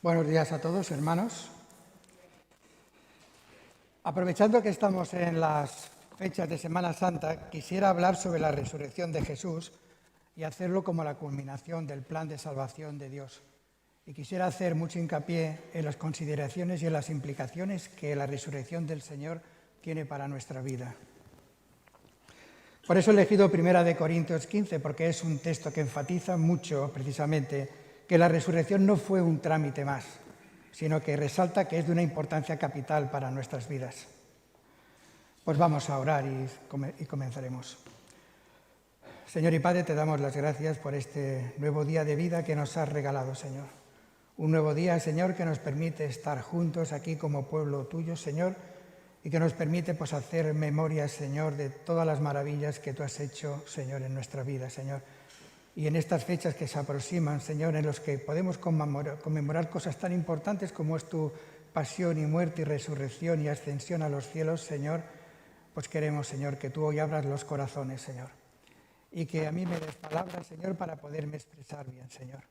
Buenos días a todos, hermanos. Aprovechando que estamos en las fechas de Semana Santa, quisiera hablar sobre la resurrección de Jesús y hacerlo como la culminación del plan de salvación de Dios. Y quisiera hacer mucho hincapié en las consideraciones y en las implicaciones que la resurrección del Señor tiene para nuestra vida. Por eso he elegido 1 Corintios 15, porque es un texto que enfatiza mucho, precisamente, que la resurrección no fue un trámite más, sino que resalta que es de una importancia capital para nuestras vidas. Pues vamos a orar y comenzaremos. Señor y Padre, te damos las gracias por este nuevo día de vida que nos has regalado, Señor. Un nuevo día, Señor, que nos permite estar juntos aquí como pueblo tuyo, Señor, y que nos permite hacer memoria, Señor, de todas las maravillas que tú has hecho, Señor, en nuestra vida, Señor. Y en estas fechas que se aproximan, Señor, en los que podemos conmemorar cosas tan importantes como es tu pasión y muerte y resurrección y ascensión a los cielos, Señor, pues queremos, Señor, que tú hoy abras los corazones, Señor, y que a mí me des palabras, Señor, para poderme expresar bien, Señor.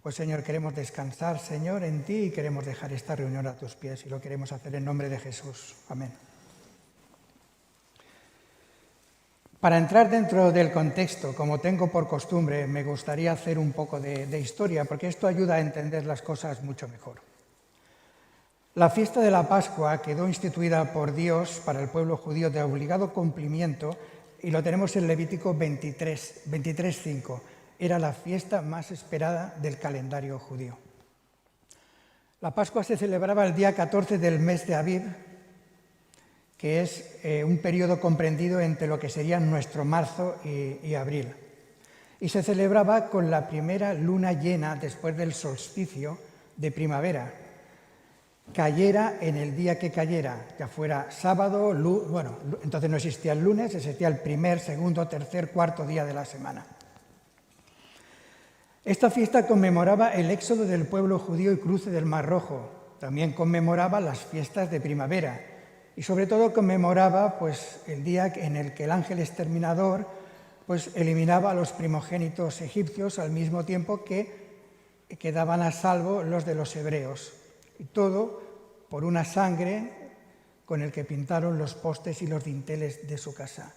Pues, Señor, queremos descansar, Señor, en ti y queremos dejar esta reunión a tus pies y lo queremos hacer en nombre de Jesús. Amén. Para entrar dentro del contexto, como tengo por costumbre, me gustaría hacer un poco de historia, porque esto ayuda a entender las cosas mucho mejor. La fiesta de la Pascua quedó instituida por Dios para el pueblo judío de obligado cumplimiento y lo tenemos en Levítico 23:5. Era la fiesta más esperada del calendario judío. La Pascua se celebraba el día 14 del mes de Aviv, que es un periodo comprendido entre lo que serían nuestro marzo y abril. Y se celebraba con la primera luna llena después del solsticio de primavera. Cayera en el día que cayera, ya fuera sábado, entonces no existía el lunes, existía el primer, segundo, tercer, cuarto día de la semana. Esta fiesta conmemoraba el éxodo del pueblo judío y cruce del Mar Rojo. También conmemoraba las fiestas de primavera. Y sobre todo conmemoraba el día en el que el ángel exterminador eliminaba a los primogénitos egipcios al mismo tiempo que quedaban a salvo los de los hebreos. Y todo por una sangre con el que pintaron los postes y los dinteles de su casa.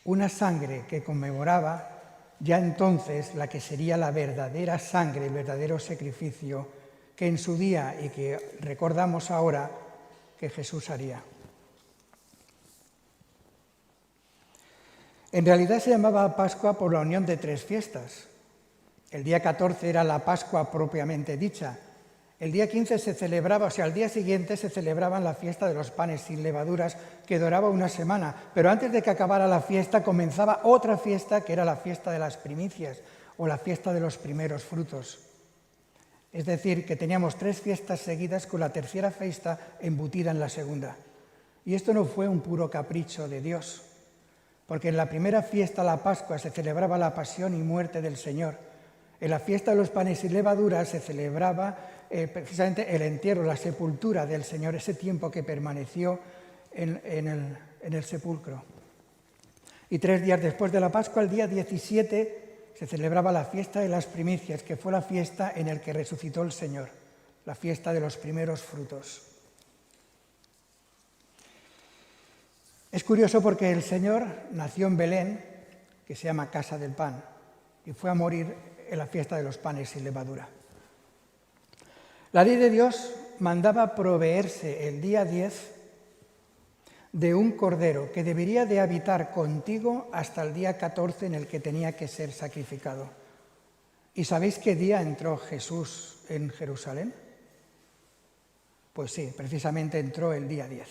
Una sangre que conmemoraba ya entonces la que sería la verdadera sangre, el verdadero sacrificio que en su día y que recordamos ahora que Jesús haría. En realidad se llamaba Pascua por la unión de tres fiestas. El día 14 era la Pascua propiamente dicha. El día 15 se celebraba, al día siguiente se celebraba la fiesta de los panes sin levaduras, que duraba una semana. Pero antes de que acabara la fiesta comenzaba otra fiesta, que era la fiesta de las primicias, o la fiesta de los primeros frutos. Es decir, que teníamos tres fiestas seguidas con la tercera fiesta embutida en la segunda. Y esto no fue un puro capricho de Dios, porque en la primera fiesta, la Pascua, se celebraba la pasión y muerte del Señor. En la fiesta de los panes y levaduras se celebraba precisamente el entierro, la sepultura del Señor, ese tiempo que permaneció en el sepulcro. Y 3 días después de la Pascua, el día 17, se celebraba la fiesta de las primicias, que fue la fiesta en la que resucitó el Señor, la fiesta de los primeros frutos. Es curioso porque el Señor nació en Belén, que se llama Casa del Pan, y fue a morir en la fiesta de los panes sin levadura. La ley de Dios mandaba proveerse el día 10 de un cordero que debería de habitar contigo hasta el día 14 en el que tenía que ser sacrificado. ¿Y sabéis qué día entró Jesús en Jerusalén? Pues sí, precisamente entró el día 10.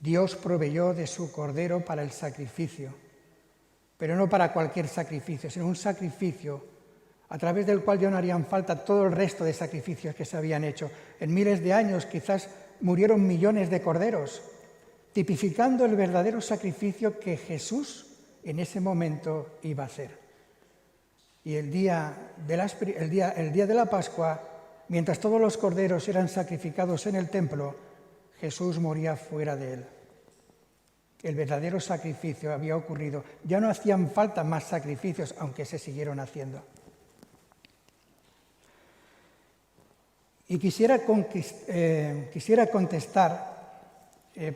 Dios proveyó de su cordero para el sacrificio, pero no para cualquier sacrificio, sino un sacrificio a través del cual ya no harían falta todo el resto de sacrificios que se habían hecho. En miles de años quizás murieron millones de corderos, tipificando el verdadero sacrificio que Jesús en ese momento iba a hacer. Y el día de la Pascua, mientras todos los corderos eran sacrificados en el templo, Jesús moría fuera de él. El verdadero sacrificio había ocurrido. Ya no hacían falta más sacrificios, aunque se siguieron haciendo. Y quisiera contestar,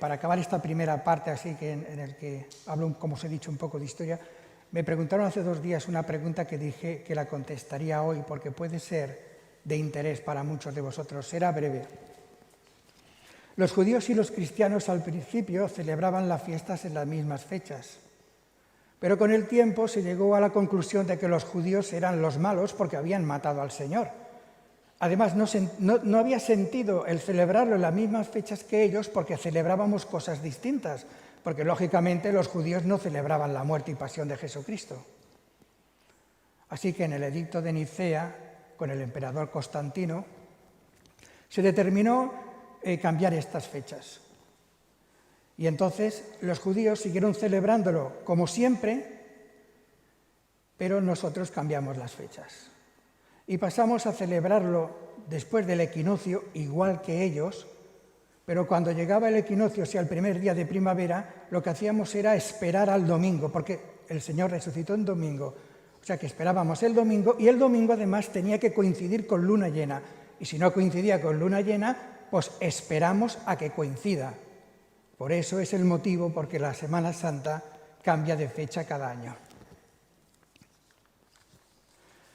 para acabar esta primera parte, así que en el que hablo, como os he dicho, un poco de historia. Me preguntaron hace 2 días una pregunta que dije que la contestaría hoy, porque puede ser de interés para muchos de vosotros. Será breve. Los judíos y los cristianos al principio celebraban las fiestas en las mismas fechas, pero con el tiempo se llegó a la conclusión de que los judíos eran los malos porque habían matado al Señor. Además, no había sentido el celebrarlo en las mismas fechas que ellos porque celebrábamos cosas distintas, porque lógicamente los judíos no celebraban la muerte y pasión de Jesucristo. Así que en el edicto de Nicea, con el emperador Constantino, se determinó cambiar estas fechas. Y entonces los judíos siguieron celebrándolo como siempre, pero nosotros cambiamos las fechas. Y pasamos a celebrarlo después del equinoccio, igual que ellos, pero cuando llegaba el equinoccio, o sea, el primer día de primavera, lo que hacíamos era esperar al domingo, porque el Señor resucitó en domingo. O sea, que esperábamos el domingo, y el domingo además tenía que coincidir con luna llena. Y si no coincidía con luna llena, pues esperamos a que coincida. Por eso es el motivo porque la Semana Santa cambia de fecha cada año.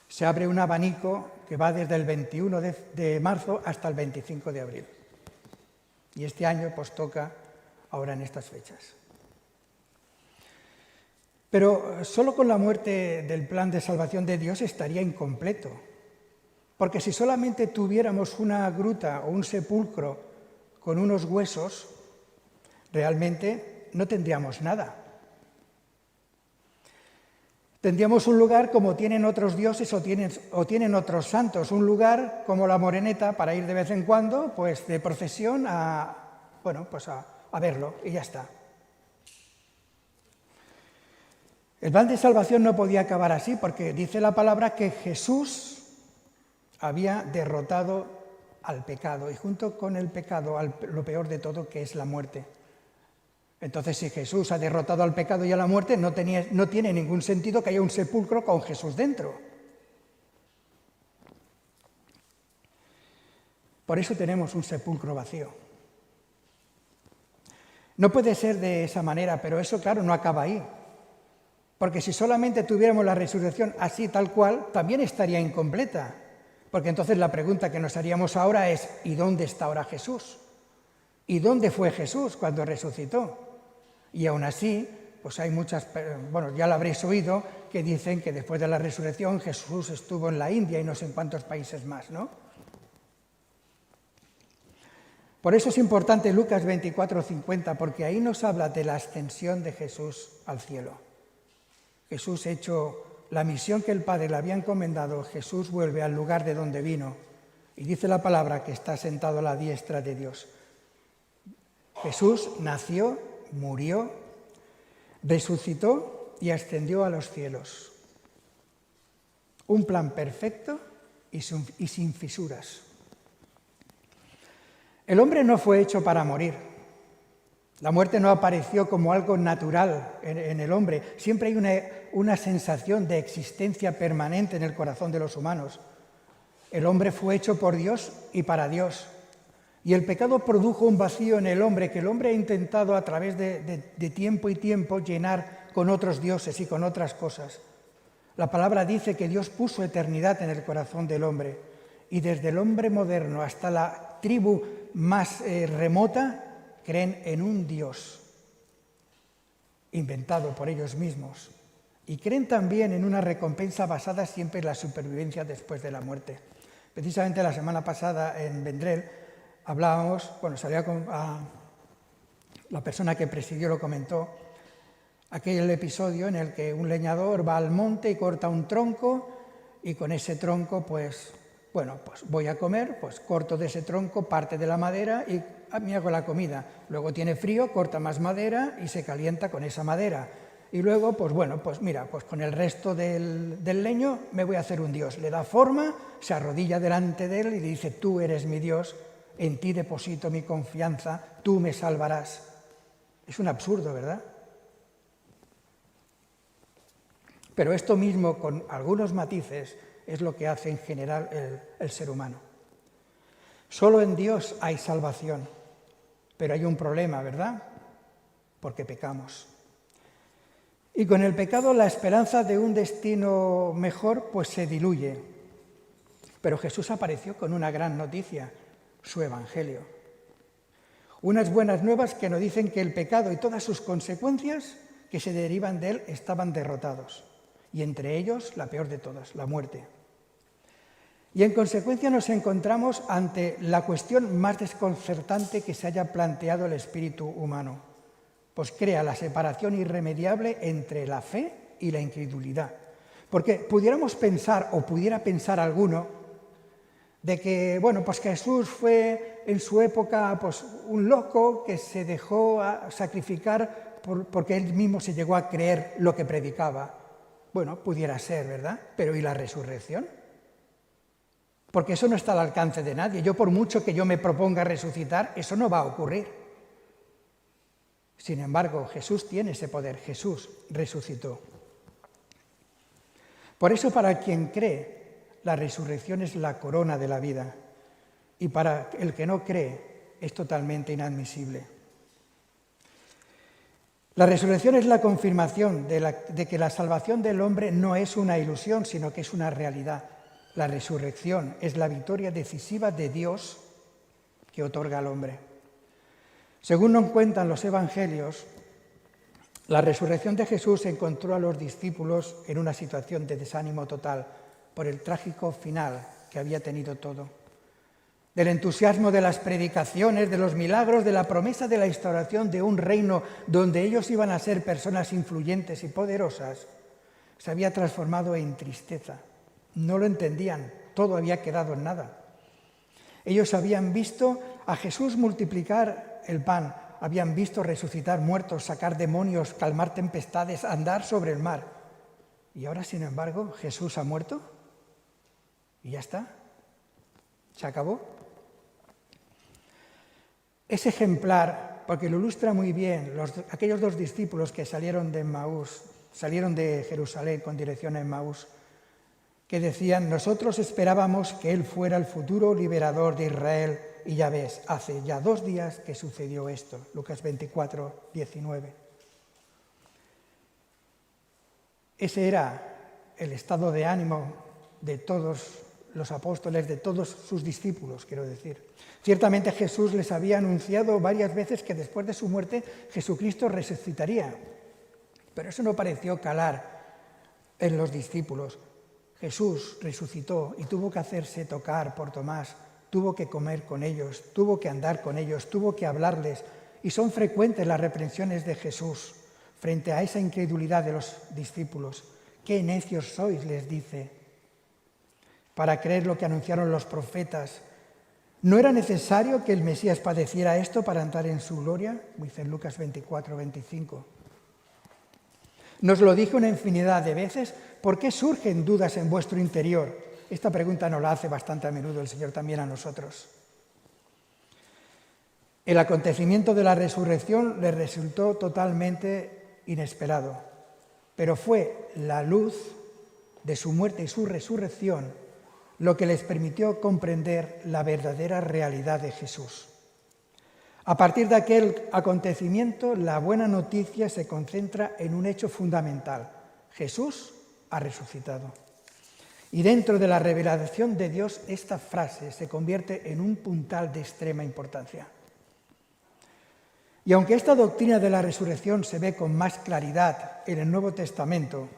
Se abre un abanico que va desde el 21 de marzo hasta el 25 de abril. Y este año pues toca ahora en estas fechas. Pero solo con la muerte del plan de salvación de Dios estaría incompleto. Porque si solamente tuviéramos una gruta o un sepulcro con unos huesos, realmente no tendríamos nada. Tendríamos un lugar como tienen otros dioses o tienen otros santos, un lugar como la Moreneta para ir de vez en cuando, pues de procesión a verlo y ya está. El plan de salvación no podía acabar así porque dice la palabra que Jesús había derrotado al pecado y junto con el pecado lo peor de todo, que es la muerte. Entonces, si Jesús ha derrotado al pecado y a la muerte, no tiene ningún sentido que haya un sepulcro con Jesús dentro. Por eso tenemos un sepulcro vacío. No puede ser de esa manera, pero eso, claro, no acaba ahí. Porque si solamente tuviéramos la resurrección así, tal cual, también estaría incompleta. Porque entonces la pregunta que nos haríamos ahora es, ¿y dónde está ahora Jesús? ¿Y dónde fue Jesús cuando resucitó? Y aún así, pues hay muchas, ya lo habréis oído, que dicen que después de la resurrección Jesús estuvo en la India y no sé en cuántos países más, ¿no? Por eso es importante Lucas 24:50, porque ahí nos habla de la ascensión de Jesús al cielo. Jesús hecho la misión que el Padre le había encomendado, Jesús vuelve al lugar de donde vino y dice la palabra que está sentado a la diestra de Dios. Jesús nació, murió, resucitó y ascendió a los cielos. Un plan perfecto y sin fisuras. El hombre no fue hecho para morir. La muerte no apareció como algo natural en el hombre. Siempre hay una sensación de existencia permanente en el corazón de los humanos. El hombre fue hecho por Dios y para Dios. Y el pecado produjo un vacío en el hombre que el hombre ha intentado a través de tiempo y tiempo llenar con otros dioses y con otras cosas. La palabra dice que Dios puso eternidad en el corazón del hombre. Y desde el hombre moderno hasta la tribu más remota, creen en un Dios inventado por ellos mismos y creen también en una recompensa basada siempre en la supervivencia después de la muerte. Precisamente la semana pasada en Vendrell hablábamos, la persona que presidió lo comentó, aquel episodio en el que un leñador va al monte y corta un tronco y con ese tronco pues voy a comer, pues corto de ese tronco parte de la madera y me hago la comida. Luego tiene frío, corta más madera y se calienta con esa madera. Y luego, pues con el resto del leño me voy a hacer un Dios. Le da forma, se arrodilla delante de él y le dice, tú eres mi Dios, en ti deposito mi confianza, tú me salvarás. Es un absurdo, ¿verdad? Pero esto mismo, con algunos matices, es lo que hace en general el ser humano. Solo en Dios hay salvación, pero hay un problema, ¿verdad? Porque pecamos. Y con el pecado la esperanza de un destino mejor pues se diluye. Pero Jesús apareció con una gran noticia, su evangelio. Unas buenas nuevas que nos dicen que el pecado y todas sus consecuencias que se derivan de él estaban derrotados. Y entre ellos, la peor de todas, la muerte. Y en consecuencia nos encontramos ante la cuestión más desconcertante que se haya planteado el espíritu humano, pues crea la separación irremediable entre la fe y la incredulidad. Porque pudiéramos pensar, o pudiera pensar alguno, de que, bueno, pues Jesús fue en su época pues, un loco que se dejó sacrificar porque él mismo se llegó a creer lo que predicaba. Bueno, pudiera ser, ¿verdad? Pero ¿y la resurrección? Porque eso no está al alcance de nadie. Yo, por mucho que yo me proponga resucitar, eso no va a ocurrir. Sin embargo, Jesús tiene ese poder. Jesús resucitó. Por eso, para quien cree, la resurrección es la corona de la vida. Y para el que no cree, es totalmente inadmisible. La resurrección es la confirmación de que la salvación del hombre no es una ilusión, sino que es una realidad. La resurrección es la victoria decisiva de Dios que otorga al hombre. Según nos cuentan los evangelios, la resurrección de Jesús encontró a los discípulos en una situación de desánimo total por el trágico final que había tenido todo. Del entusiasmo de las predicaciones, de los milagros, de la promesa de la instauración de un reino donde ellos iban a ser personas influyentes y poderosas, se había transformado en tristeza. No lo entendían, todo había quedado en nada. Ellos habían visto a Jesús multiplicar el pan, habían visto resucitar muertos, sacar demonios, calmar tempestades, andar sobre el mar. Y ahora, sin embargo, Jesús ha muerto y ya está. Se acabó. Es ejemplar, porque lo ilustra muy bien, aquellos dos discípulos que salieron de Emmaús, salieron de Jerusalén con dirección a Emmaús, que decían, nosotros esperábamos que Él fuera el futuro liberador de Israel, y ya ves, hace ya 2 días que sucedió esto, Lucas 24, 19. Ese era el estado de ánimo de todos los apóstoles, de todos sus discípulos, quiero decir. Ciertamente Jesús les había anunciado varias veces que después de su muerte Jesucristo resucitaría, pero eso no pareció calar en los discípulos. Jesús resucitó y tuvo que hacerse tocar por Tomás, tuvo que comer con ellos, tuvo que andar con ellos, tuvo que hablarles. Y son frecuentes las reprensiones de Jesús frente a esa incredulidad de los discípulos. ¡Qué necios sois!, les dice, para creer lo que anunciaron los profetas. ¿No era necesario que el Mesías padeciera esto para entrar en su gloria? Dice en Lucas 24, 25. Nos lo dijo una infinidad de veces. ¿Por qué surgen dudas en vuestro interior? Esta pregunta nos la hace bastante a menudo el Señor también a nosotros. El acontecimiento de la resurrección les resultó totalmente inesperado, pero fue la luz de su muerte y su resurrección lo que les permitió comprender la verdadera realidad de Jesús. A partir de aquel acontecimiento, la buena noticia se concentra en un hecho fundamental. Jesús ha resucitado. Y dentro de la revelación de Dios, esta frase se convierte en un puntal de extrema importancia. Y aunque esta doctrina de la resurrección se ve con más claridad en el Nuevo Testamento,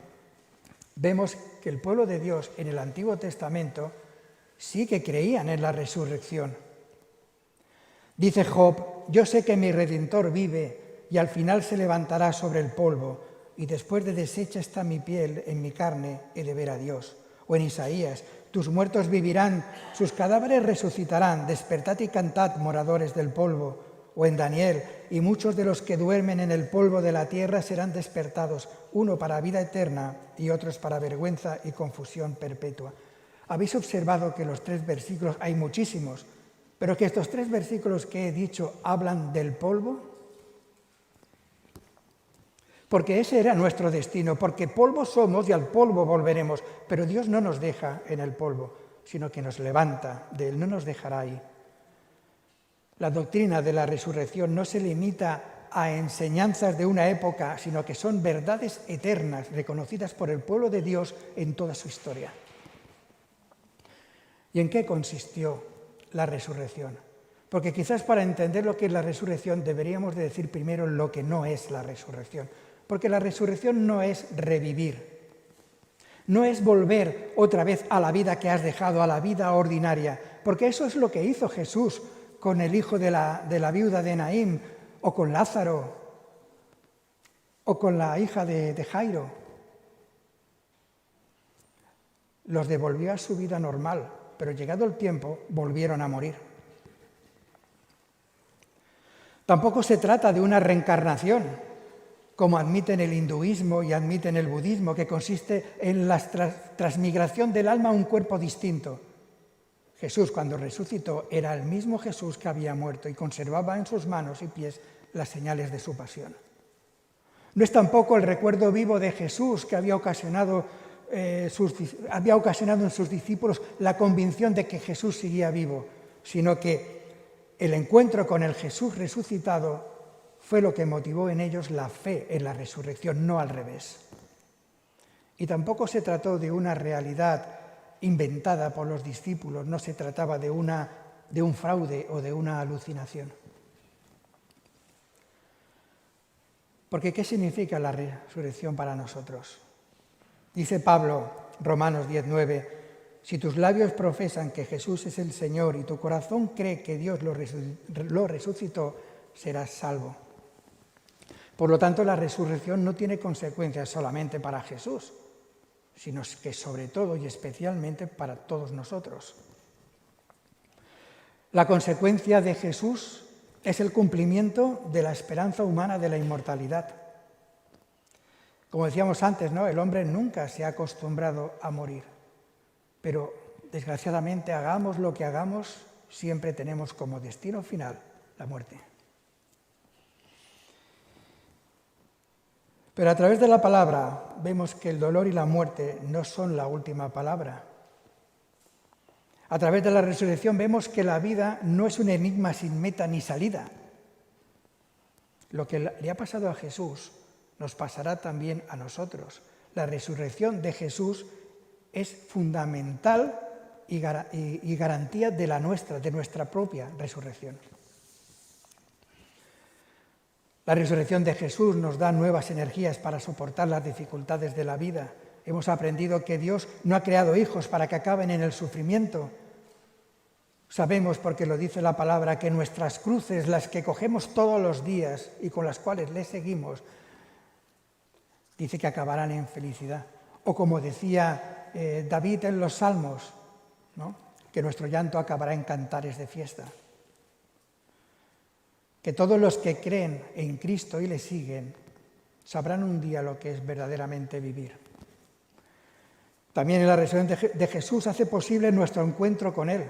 vemos que el pueblo de Dios en el Antiguo Testamento sí que creían en la resurrección. Dice Job, yo sé que mi Redentor vive y al final se levantará sobre el polvo, y después de deshecha está mi piel, en mi carne he de ver a Dios. O en Isaías, tus muertos vivirán, sus cadáveres resucitarán, despertad y cantad, moradores del polvo. O en Daniel, y muchos de los que duermen en el polvo de la tierra serán despertados, uno para vida eterna y otros para vergüenza y confusión perpetua. ¿Habéis observado que los 3 versículos, hay muchísimos, pero que estos 3 versículos que he dicho hablan del polvo? Porque ese era nuestro destino, porque polvo somos y al polvo volveremos, pero Dios no nos deja en el polvo, sino que nos levanta de él, no nos dejará ahí. La doctrina de la resurrección no se limita a enseñanzas de una época, sino que son verdades eternas, reconocidas por el pueblo de Dios en toda su historia. ¿Y en qué consistió la resurrección? Porque quizás para entender lo que es la resurrección deberíamos de decir primero lo que no es la resurrección. Porque la resurrección no es revivir, no es volver otra vez a la vida que has dejado, a la vida ordinaria, porque eso es lo que hizo Jesús con el hijo de la viuda de Naín, o con Lázaro, o con la hija de Jairo. Los devolvió a su vida normal, pero llegado el tiempo volvieron a morir. Tampoco se trata de una reencarnación, como admiten el hinduismo y admiten el budismo, que consiste en la transmigración del alma a un cuerpo distinto. Jesús, cuando resucitó, era el mismo Jesús que había muerto y conservaba en sus manos y pies las señales de su pasión. No es tampoco el recuerdo vivo de Jesús que había ocasionado en sus discípulos la convicción de que Jesús seguía vivo, sino que el encuentro con el Jesús resucitado fue lo que motivó en ellos la fe en la resurrección, no al revés. Y tampoco se trató de una realidad inventada por los discípulos, no se trataba de un fraude o de una alucinación. Porque ¿qué significa la resurrección para nosotros? Dice Pablo, Romanos 10:9, si tus labios profesan que Jesús es el Señor y tu corazón cree que Dios lo resucitó, serás salvo. Por lo tanto, la resurrección no tiene consecuencias solamente para Jesús, sino que sobre todo y especialmente para todos nosotros. La consecuencia de Jesús es el cumplimiento de la esperanza humana de la inmortalidad. Como decíamos antes, ¿no? El hombre nunca se ha acostumbrado a morir, pero desgraciadamente hagamos lo que hagamos, siempre tenemos como destino final la muerte. Pero a través de la palabra vemos que el dolor y la muerte no son la última palabra. A través de la resurrección vemos que la vida no es un enigma sin meta ni salida. Lo que le ha pasado a Jesús nos pasará también a nosotros. La resurrección de Jesús es fundamental y garantía de nuestra propia resurrección. La resurrección de Jesús nos da nuevas energías para soportar las dificultades de la vida. Hemos aprendido que Dios no ha creado hijos para que acaben en el sufrimiento. Sabemos, porque lo dice la palabra, que nuestras cruces, las que cogemos todos los días y con las cuales le seguimos, dice que acabarán en felicidad. O como decía David en los Salmos, ¿no? Que nuestro llanto acabará en cantares de fiesta. Que todos los que creen en Cristo y le siguen sabrán un día lo que es verdaderamente vivir. También en la resurrección de Jesús hace posible nuestro encuentro con Él,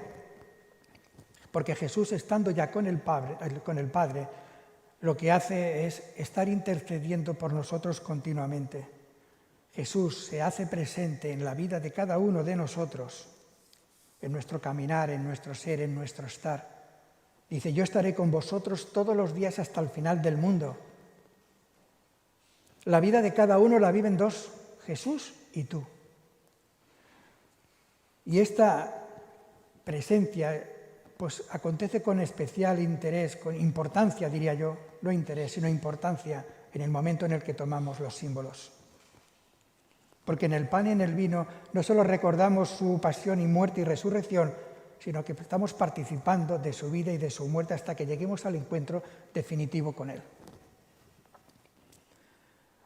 porque Jesús, estando ya con el Padre, lo que hace es estar intercediendo por nosotros continuamente. Jesús se hace presente en la vida de cada uno de nosotros, en nuestro caminar, en nuestro ser, en nuestro estar. Dice, yo estaré con vosotros todos los días hasta el final del mundo. La vida de cada uno la viven dos, Jesús y tú. Y esta presencia pues acontece con especial interés, con importancia, diría yo, no interés, sino importancia en el momento en el que tomamos los símbolos. Porque en el pan y en el vino no solo recordamos su pasión y muerte y resurrección, sino que estamos participando de su vida y de su muerte hasta que lleguemos al encuentro definitivo con Él.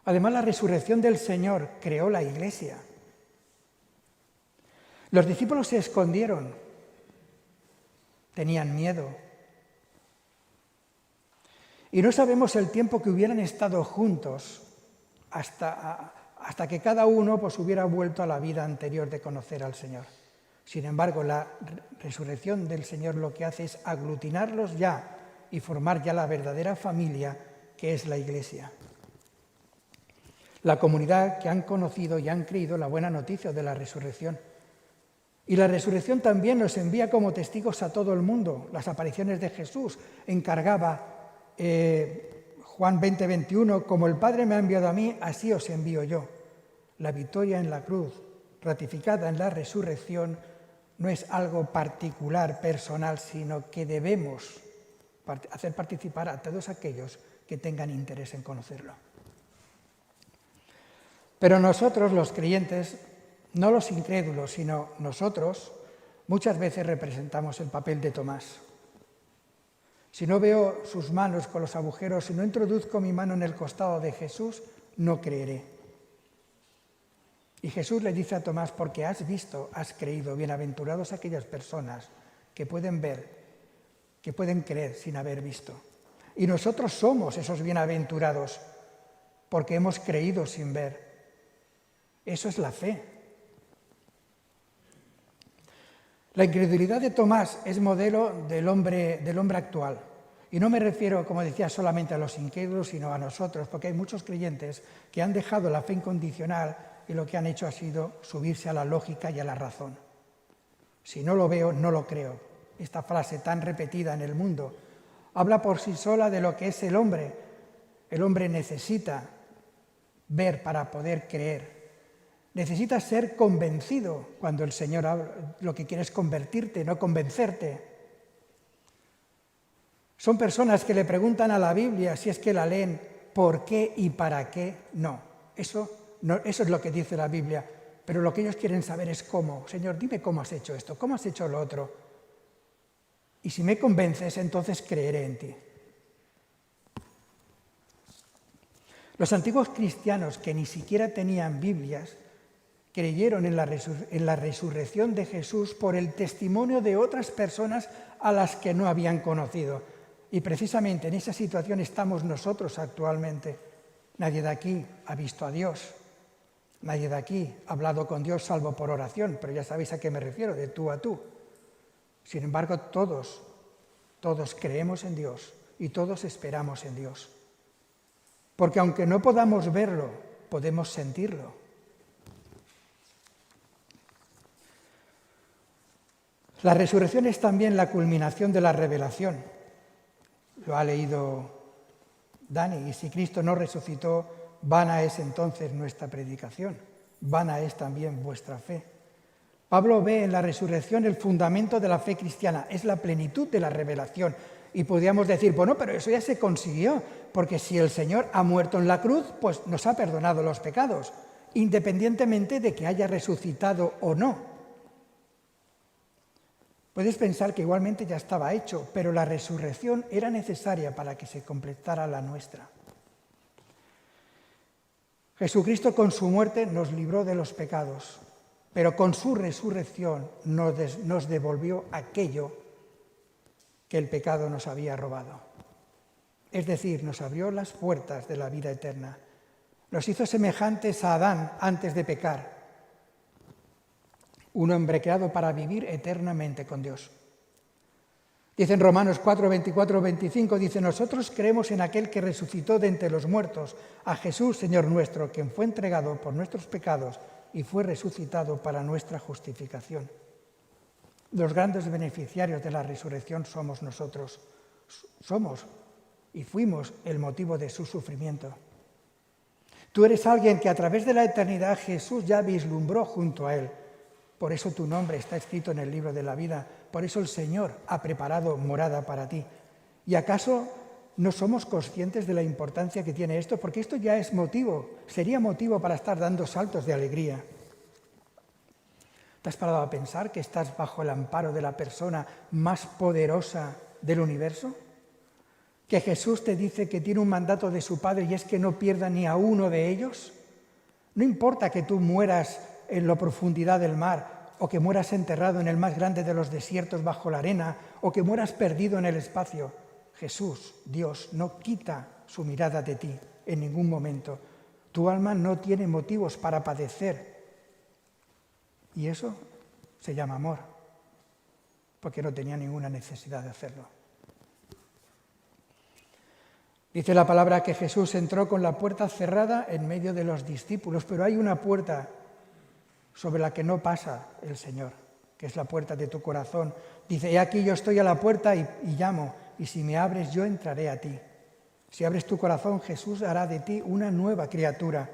Además, la resurrección del Señor creó la Iglesia. Los discípulos se escondieron, tenían miedo. Y no sabemos el tiempo que hubieran estado juntos hasta que cada uno pues, hubiera vuelto a la vida anterior de conocer al Señor. Sin embargo, la resurrección del Señor lo que hace es aglutinarlos ya y formar ya la verdadera familia que es la Iglesia. La comunidad que han conocido y han creído la buena noticia de la resurrección. Y la resurrección también nos envía como testigos a todo el mundo. Las apariciones de Jesús encargaba Juan 20:21, como el Padre me ha enviado a mí, así os envío yo. La victoria en la cruz, ratificada en la resurrección, no es algo particular, personal, sino que debemos hacer participar a todos aquellos que tengan interés en conocerlo. Pero nosotros, los creyentes, no los incrédulos, sino nosotros, muchas veces representamos el papel de Tomás. Si no veo sus manos con los agujeros, si no introduzco mi mano en el costado de Jesús, no creeré. Y Jesús le dice a Tomás, porque has visto, has creído, bienaventurados aquellas personas que pueden ver, que pueden creer sin haber visto. Y nosotros somos esos bienaventurados, porque hemos creído sin ver. Eso es la fe. La incredulidad de Tomás es modelo del hombre actual. Y no me refiero, como decía, solamente a los incrédulos, sino a nosotros, porque hay muchos creyentes que han dejado la fe incondicional y lo que han hecho ha sido subirse a la lógica y a la razón. Si no lo veo, no lo creo. Esta frase tan repetida en el mundo habla por sí sola de lo que es el hombre. El hombre necesita ver para poder creer. Necesitas ser convencido cuando el Señor habla, lo que quiere es convertirte, no convencerte. Son personas que le preguntan a la Biblia, si es que la leen, ¿por qué y para qué? No, eso es lo que dice la Biblia, pero lo que ellos quieren saber es cómo. Señor, dime cómo has hecho esto, cómo has hecho lo otro. Y si me convences, entonces creeré en ti. Los antiguos cristianos que ni siquiera tenían Biblias, creyeron en la resurrección de Jesús por el testimonio de otras personas a las que no habían conocido. Y precisamente en esa situación estamos nosotros actualmente. Nadie de aquí ha visto a Dios. Nadie de aquí ha hablado con Dios salvo por oración, pero ya sabéis a qué me refiero, de tú a tú. Sin embargo, todos creemos en Dios y todos esperamos en Dios. Porque aunque no podamos verlo, podemos sentirlo. La resurrección es también la culminación de la revelación. Lo ha leído Dani, y si Cristo no resucitó, vana es entonces nuestra predicación, vana es también vuestra fe. Pablo ve en la resurrección el fundamento de la fe cristiana, es la plenitud de la revelación. Y podríamos decir, bueno, pero eso ya se consiguió, porque si el Señor ha muerto en la cruz, pues nos ha perdonado los pecados, independientemente de que haya resucitado o no. Puedes pensar que igualmente ya estaba hecho, pero la resurrección era necesaria para que se completara la nuestra. Jesucristo con su muerte nos libró de los pecados, pero con su resurrección nos devolvió aquello que el pecado nos había robado. Es decir, nos abrió las puertas de la vida eterna. Nos hizo semejantes a Adán antes de pecar. Un hombre creado para vivir eternamente con Dios. Dice en Romanos 4, 24, 25, dice, nosotros creemos en aquel que resucitó de entre los muertos, a Jesús, Señor nuestro, quien fue entregado por nuestros pecados y fue resucitado para nuestra justificación. Los grandes beneficiarios de la resurrección somos nosotros. Somos y fuimos el motivo de su sufrimiento. Tú eres alguien que a través de la eternidad Jesús ya vislumbró junto a él. Por eso tu nombre está escrito en el libro de la vida. Por eso el Señor ha preparado morada para ti. ¿Y acaso no somos conscientes de la importancia que tiene esto? Porque esto ya es motivo, sería motivo para estar dando saltos de alegría. ¿Te has parado a pensar que estás bajo el amparo de la persona más poderosa del universo? Que Jesús te dice que tiene un mandato de su Padre y es que no pierda ni a uno de ellos. No importa que tú mueras en la profundidad del mar, o que mueras enterrado en el más grande de los desiertos bajo la arena, o que mueras perdido en el espacio. Jesús, Dios, no quita su mirada de ti en ningún momento. Tu alma no tiene motivos para padecer. Y eso se llama amor, porque no tenía ninguna necesidad de hacerlo. Dice la palabra que Jesús entró con la puerta cerrada en medio de los discípulos, pero hay una puerta sobre la que no pasa el Señor, que que es la puerta de tu corazón. Dice, he aquí yo estoy a la puerta y llamo, y si me abres yo entraré a ti. Si abres tu corazón, Jesús hará de ti una nueva criatura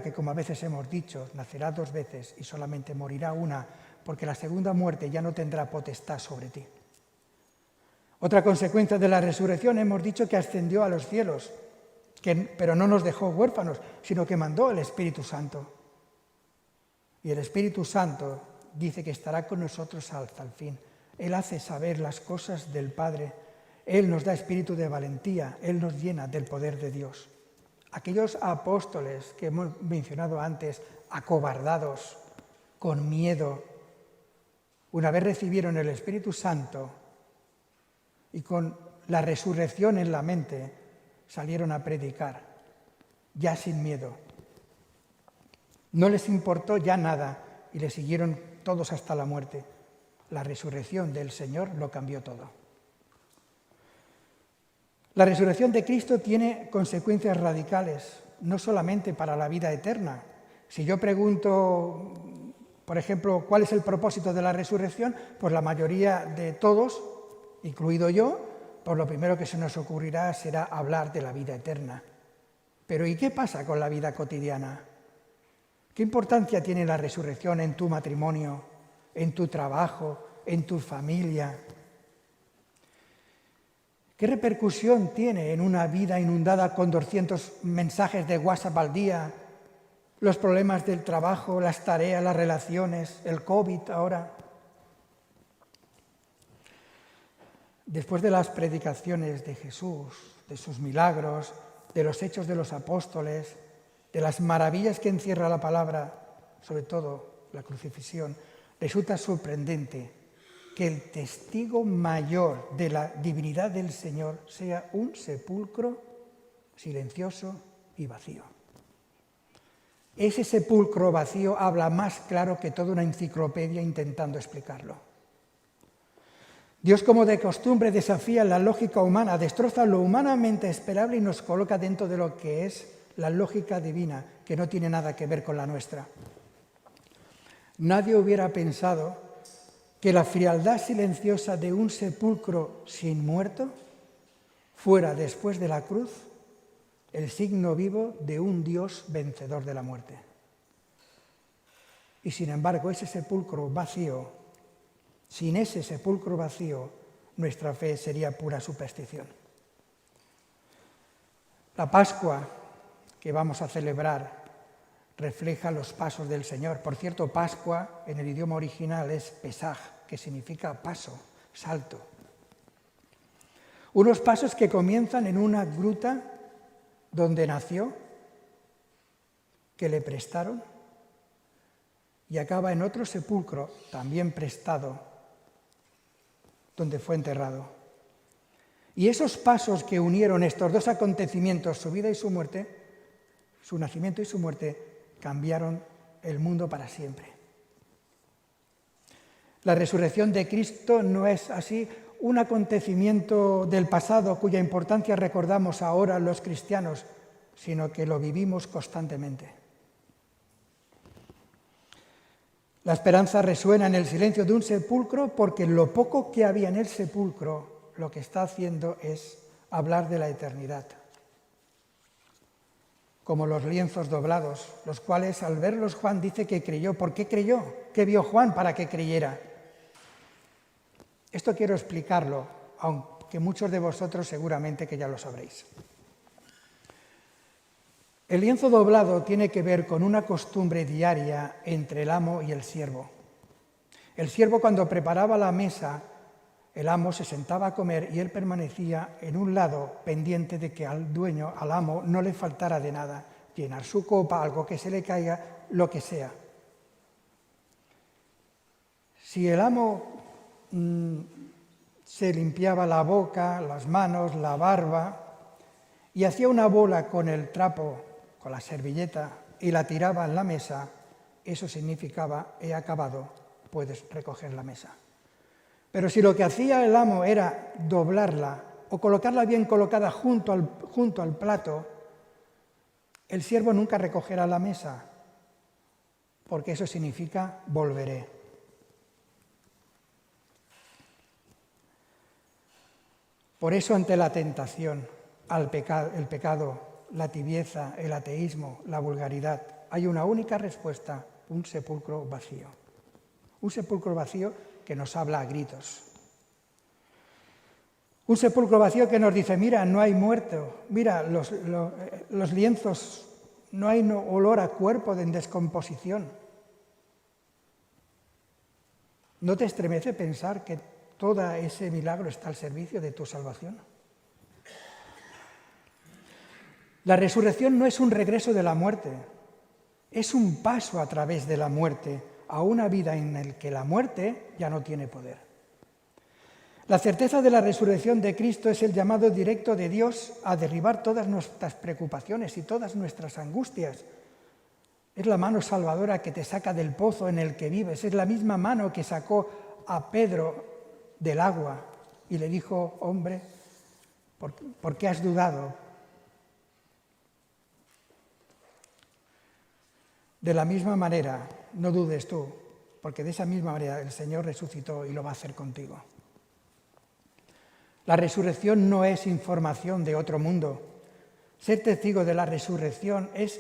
que, como a veces hemos dicho, nacerá 2 veces y solamente morirá una, porque la segunda muerte ya no tendrá potestad sobre ti. Otra consecuencia de la resurrección, hemos dicho que ascendió a los cielos, pero no nos dejó huérfanos, sino que mandó el Espíritu Santo. Y el Espíritu Santo dice que estará con nosotros hasta el fin. Él hace saber las cosas del Padre. Él nos da espíritu de valentía. Él nos llena del poder de Dios. Aquellos apóstoles que hemos mencionado antes, acobardados, con miedo, una vez recibieron el Espíritu Santo y con la resurrección en la mente, salieron a predicar, ya sin miedo. No les importó ya nada y le siguieron todos hasta la muerte. La resurrección del Señor lo cambió todo. La resurrección de Cristo tiene consecuencias radicales, no solamente para la vida eterna. Si yo pregunto, por ejemplo, ¿cuál es el propósito de la resurrección? Pues la mayoría de todos, incluido yo, pues lo primero que se nos ocurrirá será hablar de la vida eterna. Pero ¿y qué pasa con la vida cotidiana? ¿Qué importancia tiene la resurrección en tu matrimonio, en tu trabajo, en tu familia? ¿Qué repercusión tiene en una vida inundada con 200 mensajes de WhatsApp al día, los problemas del trabajo, las tareas, las relaciones, el COVID ahora? Después de las predicaciones de Jesús, de sus milagros, de los hechos de los apóstoles, de las maravillas que encierra la palabra, sobre todo la crucifixión, resulta sorprendente que el testigo mayor de la divinidad del Señor sea un sepulcro silencioso y vacío. Ese sepulcro vacío habla más claro que toda una enciclopedia intentando explicarlo. Dios, como de costumbre, desafía la lógica humana, destroza lo humanamente esperable y nos coloca dentro de lo que es la lógica divina, que no tiene nada que ver con la nuestra. Nadie hubiera pensado que la frialdad silenciosa de un sepulcro sin muerto fuera, después de la cruz, el signo vivo de un Dios vencedor de la muerte. Y sin embargo, ese sepulcro vacío, sin ese sepulcro vacío, nuestra fe sería pura superstición. La Pascua que vamos a celebrar refleja los pasos del Señor. Por cierto, Pascua en el idioma original es Pesaj, que significa paso, salto. Unos pasos que comienzan en una gruta donde nació, que le prestaron, y acaba en otro sepulcro, también prestado, donde fue enterrado. Y esos pasos que unieron estos 2 acontecimientos, su vida y su muerte, su nacimiento y su muerte, cambiaron el mundo para siempre. La resurrección de Cristo no es así un acontecimiento del pasado cuya importancia recordamos ahora los cristianos, sino que lo vivimos constantemente. La esperanza resuena en el silencio de un sepulcro porque lo poco que había en el sepulcro lo que está haciendo es hablar de la eternidad. Como los lienzos doblados, los cuales al verlos Juan dice que creyó. ¿Por qué creyó? ¿Qué vio Juan para que creyera? Esto quiero explicarlo, aunque muchos de vosotros seguramente que ya lo sabréis. El lienzo doblado tiene que ver con una costumbre diaria entre el amo y el siervo. El siervo, cuando preparaba la mesa, el amo se sentaba a comer y él permanecía en un lado pendiente de que al dueño, al amo, no le faltara de nada, llenar su copa, algo que se le caiga, lo que sea. Si el amo se limpiaba la boca, las manos, la barba y hacía una bola con el trapo, con la servilleta y la tiraba en la mesa, eso significaba, he acabado, puedes recoger la mesa. Pero si lo que hacía el amo era doblarla o colocarla bien colocada junto al plato, el siervo nunca recogerá la mesa, porque eso significa volveré. Por eso, ante la tentación, el pecado, la tibieza, el ateísmo, la vulgaridad, hay una única respuesta: un sepulcro vacío. Un sepulcro vacío que nos habla a gritos. Un sepulcro vacío que nos dice: mira, no hay muerto, mira, los lienzos, no hay olor a cuerpo en descomposición. ¿No te estremece pensar que todo ese milagro está al servicio de tu salvación? La resurrección no es un regreso de la muerte, es un paso a través de la muerte a una vida en la que la muerte ya no tiene poder. La certeza de la resurrección de Cristo es el llamado directo de Dios a derribar todas nuestras preocupaciones y todas nuestras angustias. Es la mano salvadora que te saca del pozo en el que vives. Es la misma mano que sacó a Pedro del agua y le dijo: hombre, ¿por qué has dudado? De la misma manera, no dudes tú, porque de esa misma manera el Señor resucitó y lo va a hacer contigo. La resurrección no es información de otro mundo. Ser testigo de la resurrección es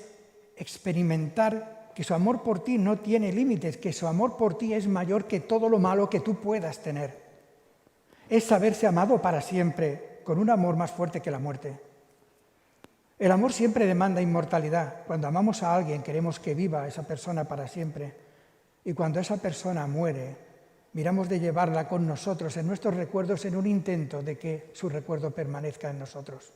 experimentar que su amor por ti no tiene límites, que su amor por ti es mayor que todo lo malo que tú puedas tener. Es saberse amado para siempre, con un amor más fuerte que la muerte. El amor siempre demanda inmortalidad. Cuando amamos a alguien queremos que viva esa persona para siempre. Y cuando esa persona muere, miramos de llevarla con nosotros en nuestros recuerdos en un intento de que su recuerdo permanezca en nosotros.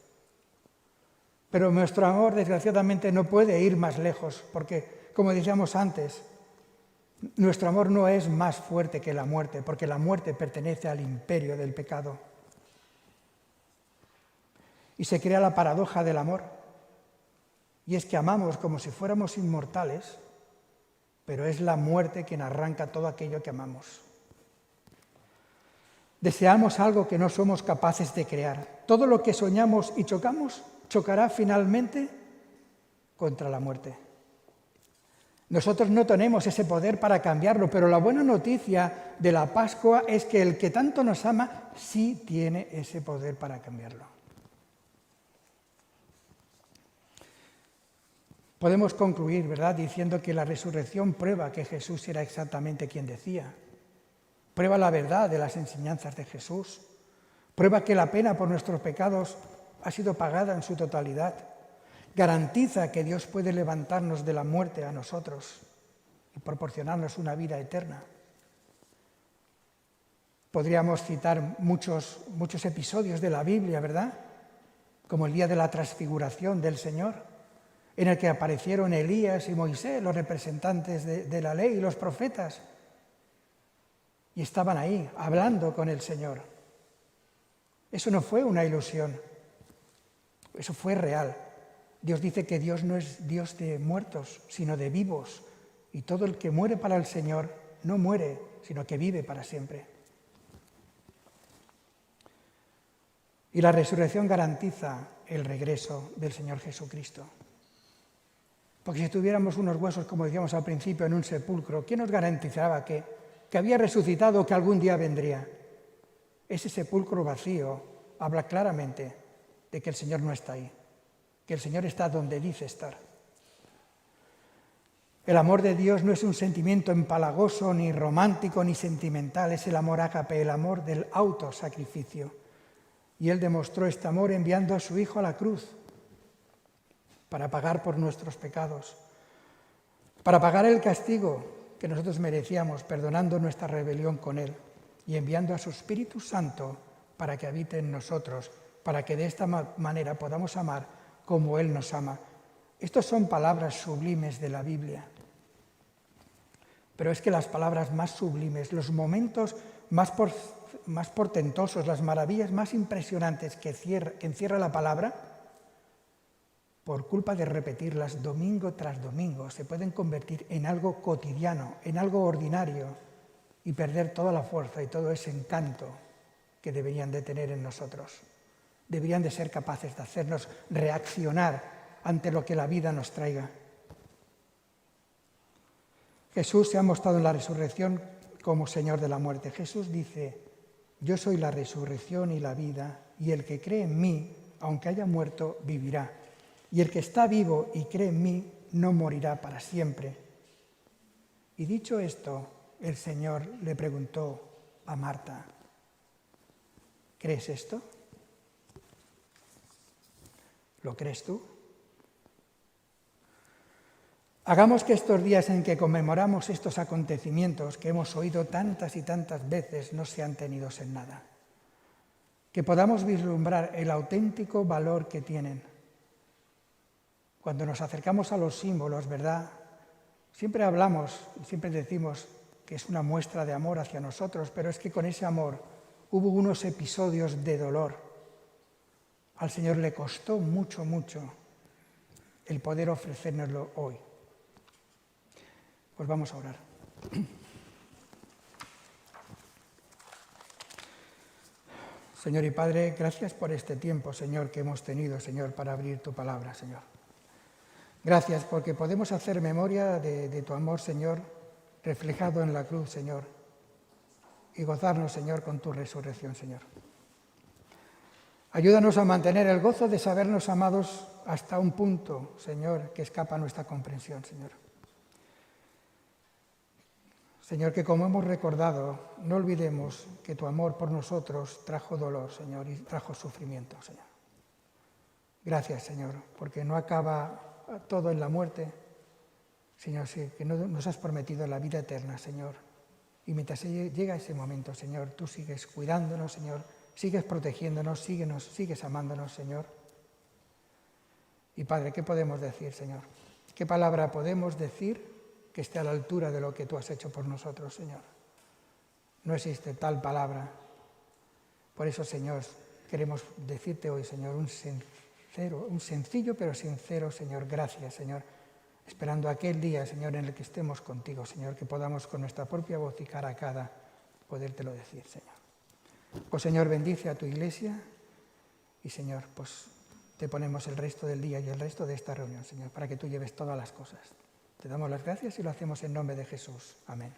Pero nuestro amor, desgraciadamente, no puede ir más lejos, porque, como decíamos antes, nuestro amor no es más fuerte que la muerte, porque la muerte pertenece al imperio del pecado. Y se crea la paradoja del amor, y es que amamos como si fuéramos inmortales, pero es la muerte quien arranca todo aquello que amamos. Deseamos algo que no somos capaces de crear. Todo lo que soñamos y chocamos chocará finalmente contra la muerte. Nosotros no tenemos ese poder para cambiarlo, pero la buena noticia de la Pascua es que el que tanto nos ama sí tiene ese poder para cambiarlo. Podemos concluir, ¿verdad?, diciendo que la resurrección prueba que Jesús era exactamente quien decía. Prueba la verdad de las enseñanzas de Jesús. Prueba que la pena por nuestros pecados ha sido pagada en su totalidad. Garantiza que Dios puede levantarnos de la muerte a nosotros y proporcionarnos una vida eterna. Podríamos citar muchos episodios de la Biblia, ¿verdad?, como el día de la transfiguración del Señor, en el que aparecieron Elías y Moisés, los representantes de la ley y los profetas, y estaban ahí hablando con el Señor. Eso no fue una ilusión, eso fue real. Dios dice que Dios no es Dios de muertos, sino de vivos, y todo el que muere para el Señor no muere, sino que vive para siempre. Y la resurrección garantiza el regreso del Señor Jesucristo. Porque si tuviéramos unos huesos, como decíamos al principio, en un sepulcro, ¿quién nos garantizaba que había resucitado o que algún día vendría? Ese sepulcro vacío habla claramente de que el Señor no está ahí, que el Señor está donde dice estar. El amor de Dios no es un sentimiento empalagoso, ni romántico, ni sentimental, es el amor ágape, el amor del autosacrificio. Y Él demostró este amor enviando a su Hijo a la cruz para pagar por nuestros pecados, para pagar el castigo que nosotros merecíamos, perdonando nuestra rebelión con Él y enviando a su Espíritu Santo para que habite en nosotros, para que de esta manera podamos amar como Él nos ama. Estas son palabras sublimes de la Biblia. Pero es que las palabras más sublimes, los momentos más portentosos, las maravillas más impresionantes que encierra la palabra, por culpa de repetirlas domingo tras domingo, se pueden convertir en algo cotidiano, en algo ordinario, y perder toda la fuerza y todo ese encanto que deberían de tener en nosotros. Deberían de ser capaces de hacernos reaccionar ante lo que la vida nos traiga. Jesús se ha mostrado en la resurrección como Señor de la muerte. Jesús dice: yo soy la resurrección y la vida, y el que cree en mí, aunque haya muerto, vivirá. Y el que está vivo y cree en mí, no morirá para siempre. Y dicho esto, el Señor le preguntó a Marta, ¿crees esto? ¿Lo crees tú? Hagamos que estos días en que conmemoramos estos acontecimientos que hemos oído tantas y tantas veces no sean tenidos en nada. Que podamos vislumbrar el auténtico valor que tienen. Cuando nos acercamos a los símbolos, ¿verdad? Siempre hablamos y siempre decimos que es una muestra de amor hacia nosotros, pero es que con ese amor hubo unos episodios de dolor. Al Señor le costó mucho, mucho el poder ofrecérnoslo hoy. Pues vamos a orar. Señor y Padre, gracias por este tiempo, Señor, que hemos tenido, Señor, para abrir tu palabra, Señor. Gracias porque podemos hacer memoria de tu amor, Señor, reflejado en la cruz, Señor, y gozarnos, Señor, con tu resurrección, Señor. Ayúdanos a mantener el gozo de sabernos amados hasta un punto, Señor, que escapa a nuestra comprensión, Señor. Señor, que como hemos recordado, no olvidemos que tu amor por nosotros trajo dolor, Señor, y trajo sufrimiento, Señor. Gracias, Señor, porque no acaba todo en la muerte, Señor, sí, que nos has prometido la vida eterna, Señor. Y mientras llega ese momento, Señor, tú sigues cuidándonos, Señor, sigues protegiéndonos, sigues amándonos, Señor. Y Padre, ¿qué podemos decir, Señor? ¿Qué palabra podemos decir que esté a la altura de lo que tú has hecho por nosotros, Señor? No existe tal palabra. Por eso, Señor, queremos decirte hoy, Señor, un sencillo pero sincero, Señor, gracias, Señor, esperando aquel día, Señor, en el que estemos contigo, Señor, que podamos con nuestra propia voz y cara a cara podértelo decir, Señor. Pues, Señor, bendice a tu iglesia y, Señor, pues te ponemos el resto del día y el resto de esta reunión, Señor, para que tú lleves todas las cosas. Te damos las gracias y lo hacemos en nombre de Jesús. Amén.